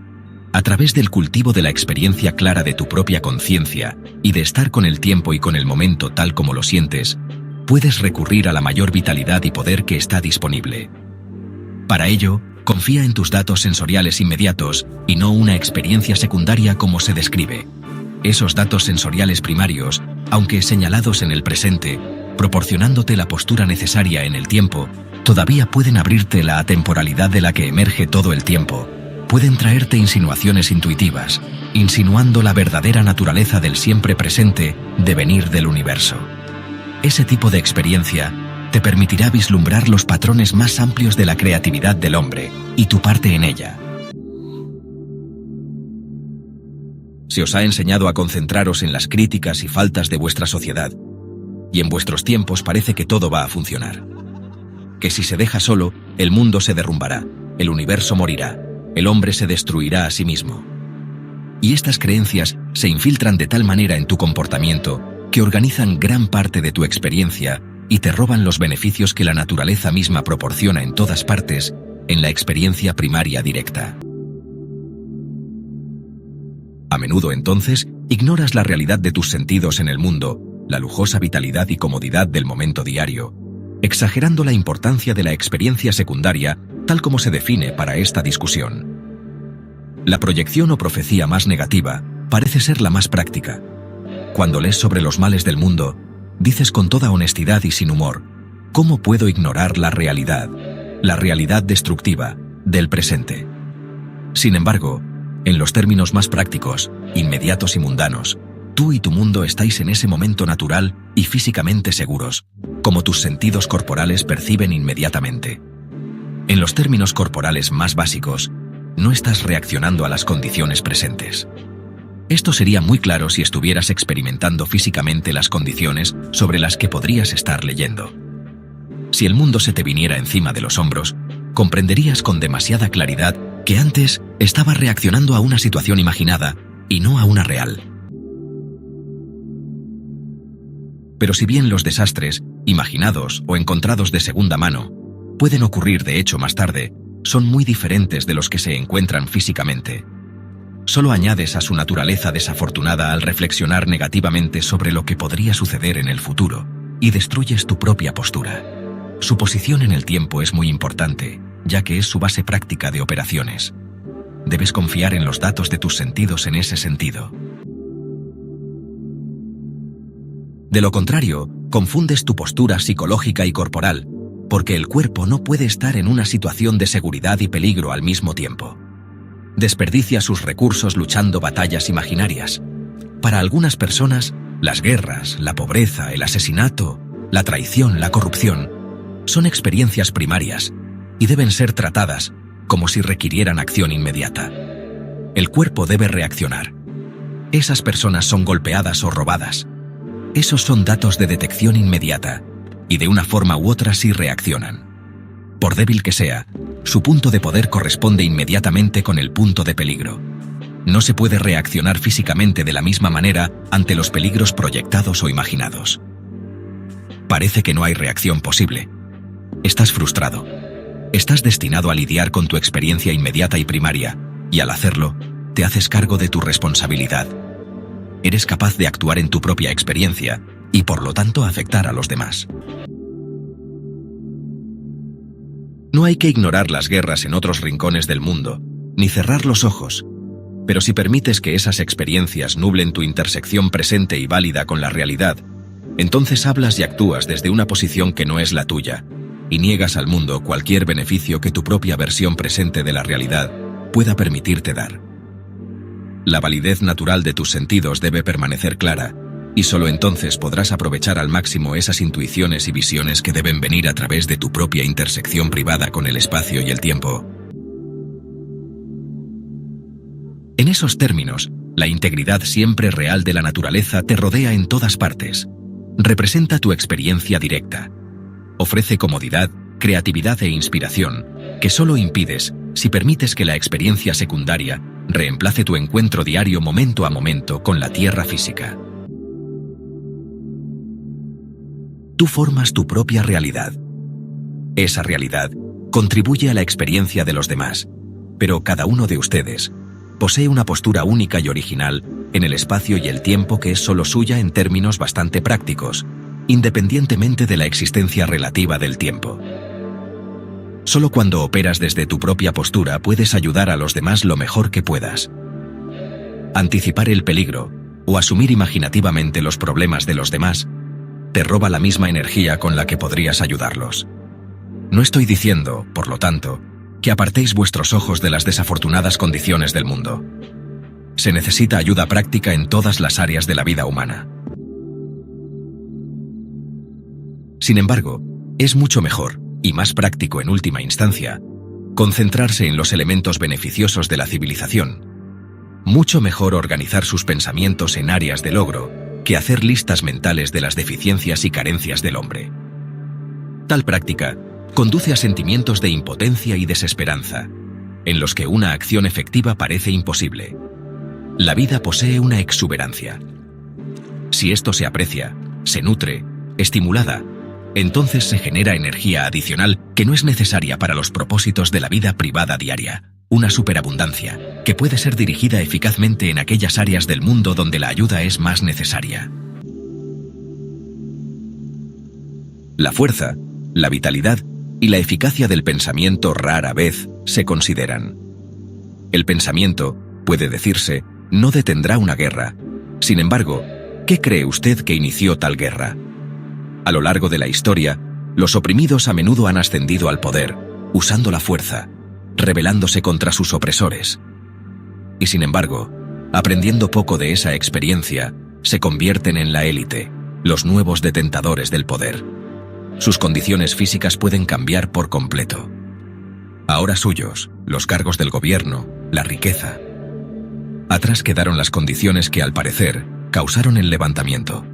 a través del cultivo de la experiencia clara de tu propia conciencia y de estar con el tiempo y con el momento tal como lo sientes, puedes recurrir a la mayor vitalidad y poder que está disponible. Para ello, confía en tus datos sensoriales inmediatos y no una experiencia secundaria como se describe. Esos datos sensoriales primarios, aunque señalados en el presente, proporcionándote la postura necesaria en el tiempo, todavía pueden abrirte la atemporalidad de la que emerge todo el tiempo. Pueden traerte insinuaciones intuitivas, insinuando la verdadera naturaleza del siempre presente devenir del universo. Ese tipo de experiencia te permitirá vislumbrar los patrones más amplios de la creatividad del hombre y tu parte en ella. Se os ha enseñado a concentraros en las críticas y faltas de vuestra sociedad, y en vuestros tiempos parece que todo va a funcionar. Que si se deja solo, el mundo se derrumbará, el universo morirá, el hombre se destruirá a sí mismo. Y estas creencias se infiltran de tal manera en tu comportamiento que organizan gran parte de tu experiencia y te roban los beneficios que la naturaleza misma proporciona en todas partes, en la experiencia primaria directa. A menudo, entonces, ignoras la realidad de tus sentidos en el mundo, la lujosa vitalidad y comodidad del momento diario, exagerando la importancia de la experiencia secundaria tal como se define para esta discusión. La proyección o profecía más negativa parece ser la más práctica. Cuando lees sobre los males del mundo, dices con toda honestidad y sin humor, ¿cómo puedo ignorar la realidad destructiva del presente? Sin embargo, en los términos más prácticos, inmediatos y mundanos, tú y tu mundo estáis en ese momento natural y físicamente seguros, como tus sentidos corporales perciben inmediatamente. En los términos corporales más básicos, no estás reaccionando a las condiciones presentes. Esto sería muy claro si estuvieras experimentando físicamente las condiciones sobre las que podrías estar leyendo. Si el mundo se te viniera encima de los hombros, comprenderías con demasiada claridad que antes estaba reaccionando a una situación imaginada y no a una real. Pero si bien los desastres, imaginados o encontrados de segunda mano, pueden ocurrir de hecho más tarde, son muy diferentes de los que se encuentran físicamente. Solo añades a su naturaleza desafortunada al reflexionar negativamente sobre lo que podría suceder en el futuro, y destruyes tu propia postura. Su posición en el tiempo es muy importante, ya que es su base práctica de operaciones. Debes confiar en los datos de tus sentidos en ese sentido. De lo contrario, confundes tu postura psicológica y corporal, porque el cuerpo no puede estar en una situación de seguridad y peligro al mismo tiempo. Desperdicia sus recursos luchando batallas imaginarias. Para algunas personas, las guerras, la pobreza, el asesinato, la traición, la corrupción, son experiencias primarias y deben ser tratadas como si requirieran acción inmediata. El cuerpo debe reaccionar. Esas personas son golpeadas o robadas. Esos son datos de detección inmediata, y de una forma u otra sí reaccionan. Por débil que sea, su punto de poder corresponde inmediatamente con el punto de peligro. No se puede reaccionar físicamente de la misma manera ante los peligros proyectados o imaginados. Parece que no hay reacción posible. Estás frustrado. Estás destinado a lidiar con tu experiencia inmediata y primaria, y al hacerlo, te haces cargo de tu responsabilidad. Eres capaz de actuar en tu propia experiencia y por lo tanto afectar a los demás. No hay que ignorar las guerras en otros rincones del mundo, ni cerrar los ojos, pero si permites que esas experiencias nublen tu intersección presente y válida con la realidad, entonces hablas y actúas desde una posición que no es la tuya, y niegas al mundo cualquier beneficio que tu propia versión presente de la realidad pueda permitirte dar. La validez natural de tus sentidos debe permanecer clara, y solo entonces podrás aprovechar al máximo esas intuiciones y visiones que deben venir a través de tu propia intersección privada con el espacio y el tiempo. En esos términos, la integridad siempre real de la naturaleza te rodea en todas partes. Representa tu experiencia directa. Ofrece comodidad, creatividad e inspiración, que solo impides si permites que la experiencia secundaria reemplace tu encuentro diario momento a momento con la tierra física. Tú formas tu propia realidad. Esa realidad contribuye a la experiencia de los demás, pero cada uno de ustedes posee una postura única y original en el espacio y el tiempo que es solo suya en términos bastante prácticos, independientemente de la existencia relativa del tiempo. Solo cuando operas desde tu propia postura puedes ayudar a los demás lo mejor que puedas. Anticipar el peligro o asumir imaginativamente los problemas de los demás te roba la misma energía con la que podrías ayudarlos. No estoy diciendo, por lo tanto, que apartéis vuestros ojos de las desafortunadas condiciones del mundo. Se necesita ayuda práctica en todas las áreas de la vida humana. Sin embargo, es mucho mejor, y más práctico en última instancia, concentrarse en los elementos beneficiosos de la civilización. Mucho mejor organizar sus pensamientos en áreas de logro que hacer listas mentales de las deficiencias y carencias del hombre. Tal práctica conduce a sentimientos de impotencia y desesperanza, en los que una acción efectiva parece imposible. La vida posee una exuberancia. Si esto se aprecia, se nutre, estimulada, entonces se genera energía adicional que no es necesaria para los propósitos de la vida privada diaria, una superabundancia, que puede ser dirigida eficazmente en aquellas áreas del mundo donde la ayuda es más necesaria. La fuerza, la vitalidad y la eficacia del pensamiento rara vez se consideran. El pensamiento, puede decirse, no detendrá una guerra. Sin embargo, ¿qué cree usted que inició tal guerra? A lo largo de la historia, los oprimidos a menudo han ascendido al poder, usando la fuerza, rebelándose contra sus opresores. Y sin embargo, aprendiendo poco de esa experiencia, se convierten en la élite, los nuevos detentadores del poder. Sus condiciones físicas pueden cambiar por completo. Ahora suyos, los cargos del gobierno, la riqueza. Atrás quedaron las condiciones que, al parecer, causaron el levantamiento.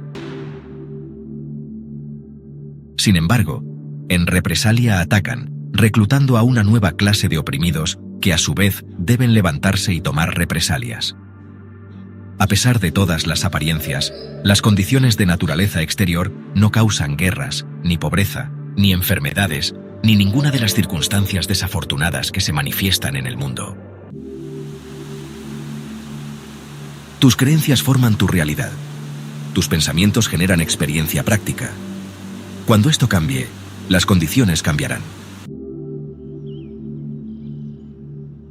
Sin embargo, en represalia atacan, reclutando a una nueva clase de oprimidos que a su vez deben levantarse y tomar represalias. A pesar de todas las apariencias, las condiciones de naturaleza exterior no causan guerras, ni pobreza, ni enfermedades, ni ninguna de las circunstancias desafortunadas que se manifiestan en el mundo. Tus creencias forman tu realidad. Tus pensamientos generan experiencia práctica. Cuando esto cambie, las condiciones cambiarán.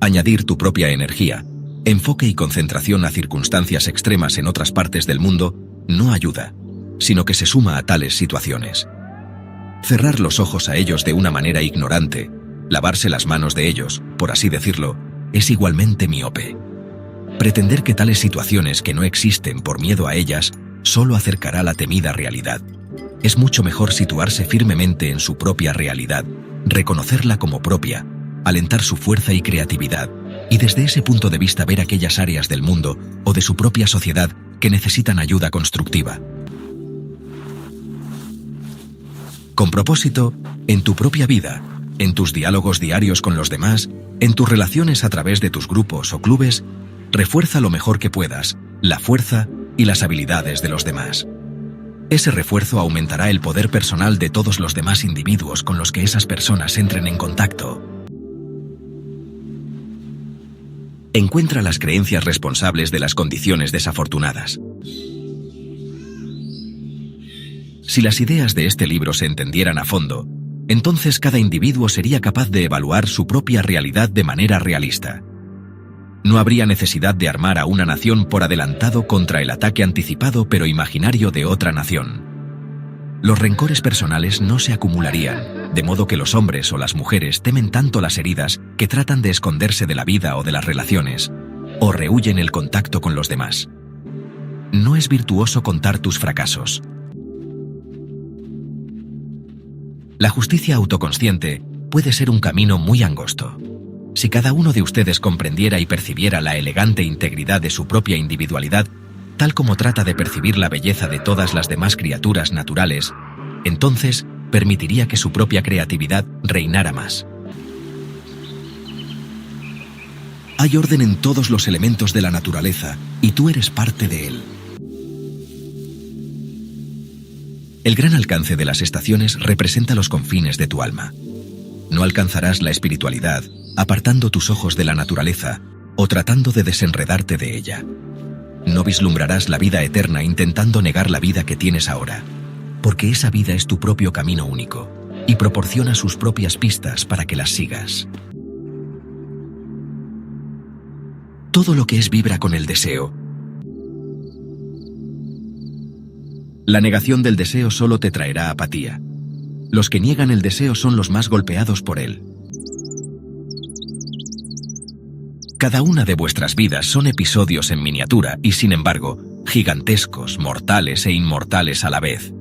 Añadir tu propia energía, enfoque y concentración a circunstancias extremas en otras partes del mundo no ayuda, sino que se suma a tales situaciones. Cerrar los ojos a ellos de una manera ignorante, lavarse las manos de ellos, por así decirlo, es igualmente miope. Pretender que tales situaciones que no existen por miedo a ellas solo acercará la temida realidad. Es mucho mejor situarse firmemente en su propia realidad, reconocerla como propia, alentar su fuerza y creatividad, y desde ese punto de vista ver aquellas áreas del mundo o de su propia sociedad que necesitan ayuda constructiva. Con propósito, en tu propia vida, en tus diálogos diarios con los demás, en tus relaciones a través de tus grupos o clubes, refuerza lo mejor que puedas la fuerza y las habilidades de los demás. Ese refuerzo aumentará el poder personal de todos los demás individuos con los que esas personas entren en contacto. Encuentra las creencias responsables de las condiciones desafortunadas. Si las ideas de este libro se entendieran a fondo, entonces cada individuo sería capaz de evaluar su propia realidad de manera realista. No habría necesidad de armar a una nación por adelantado contra el ataque anticipado pero imaginario de otra nación. Los rencores personales no se acumularían, de modo que los hombres o las mujeres temen tanto las heridas que tratan de esconderse de la vida o de las relaciones, o rehúyen el contacto con los demás. No es virtuoso contar tus fracasos. La justicia autoconsciente puede ser un camino muy angosto. Si cada uno de ustedes comprendiera y percibiera la elegante integridad de su propia individualidad, tal como trata de percibir la belleza de todas las demás criaturas naturales, entonces permitiría que su propia creatividad reinara más. Hay orden en todos los elementos de la naturaleza, y tú eres parte de él. El gran alcance de las estaciones representa los confines de tu alma. No alcanzarás la espiritualidad apartando tus ojos de la naturaleza o tratando de desenredarte de ella. No vislumbrarás la vida eterna intentando negar la vida que tienes ahora, porque esa vida es tu propio camino único y proporciona sus propias pistas para que las sigas. Todo lo que es vibra con el deseo. La negación del deseo solo te traerá apatía. Los que niegan el deseo son los más golpeados por él. Cada una de vuestras vidas son episodios en miniatura y, sin embargo, gigantescos, mortales e inmortales a la vez,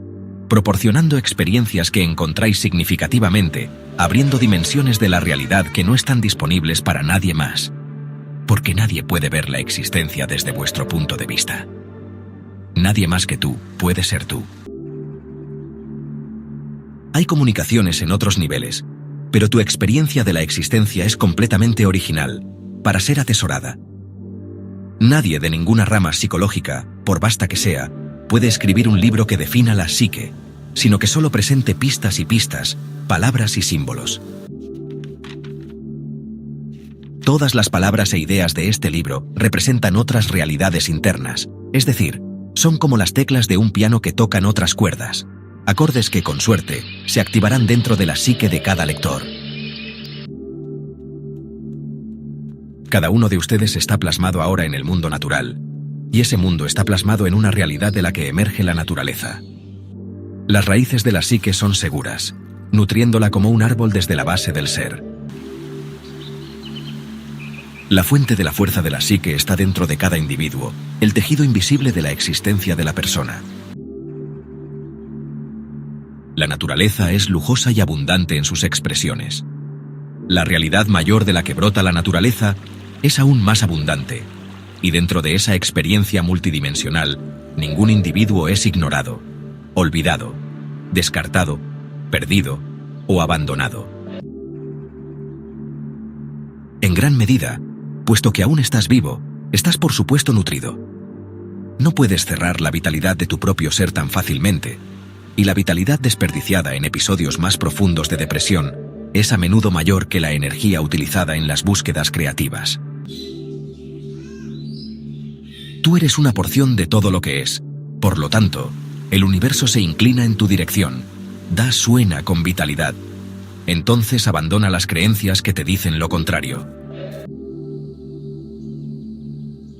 proporcionando experiencias que encontráis significativamente, abriendo dimensiones de la realidad que no están disponibles para nadie más, porque nadie puede ver la existencia desde vuestro punto de vista. Nadie más que tú puede ser tú. Hay comunicaciones en otros niveles, pero tu experiencia de la existencia es completamente original, para ser atesorada. Nadie de ninguna rama psicológica, por vasta que sea, puede escribir un libro que defina la psique, sino que solo presente pistas y pistas, palabras y símbolos. Todas las palabras e ideas de este libro representan otras realidades internas, es decir, son como las teclas de un piano que tocan otras cuerdas, acordes que, con suerte, se activarán dentro de la psique de cada lector. Cada uno de ustedes está plasmado ahora en el mundo natural, y ese mundo está plasmado en una realidad de la que emerge la naturaleza. Las raíces de la psique son seguras, nutriéndola como un árbol desde la base del ser. La fuente de la fuerza de la psique está dentro de cada individuo, el tejido invisible de la existencia de la persona. La naturaleza es lujosa y abundante en sus expresiones. La realidad mayor de la que brota la naturaleza es aún más abundante, y dentro de esa experiencia multidimensional, ningún individuo es ignorado, olvidado, descartado, perdido o abandonado. En gran medida, puesto que aún estás vivo, estás por supuesto nutrido. No puedes cerrar la vitalidad de tu propio ser tan fácilmente, y la vitalidad desperdiciada en episodios más profundos de depresión es a menudo mayor que la energía utilizada en las búsquedas creativas. Tú eres una porción de todo lo que es, por lo tanto, el universo se inclina en tu dirección, suena con vitalidad. Entonces abandona las creencias que te dicen lo contrario.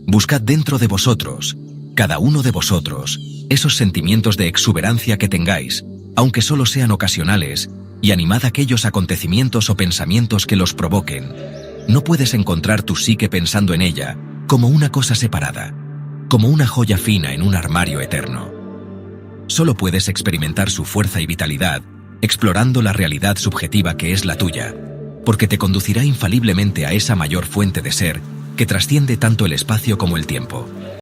Buscad dentro de vosotros, cada uno de vosotros, esos sentimientos de exuberancia que tengáis, aunque solo sean ocasionales, y animad aquellos acontecimientos o pensamientos que los provoquen. No puedes encontrar tu psique pensando en ella como una cosa separada, como una joya fina en un armario eterno. Solo puedes experimentar su fuerza y vitalidad explorando la realidad subjetiva que es la tuya, porque te conducirá infaliblemente a esa mayor fuente de ser que trasciende tanto el espacio como el tiempo.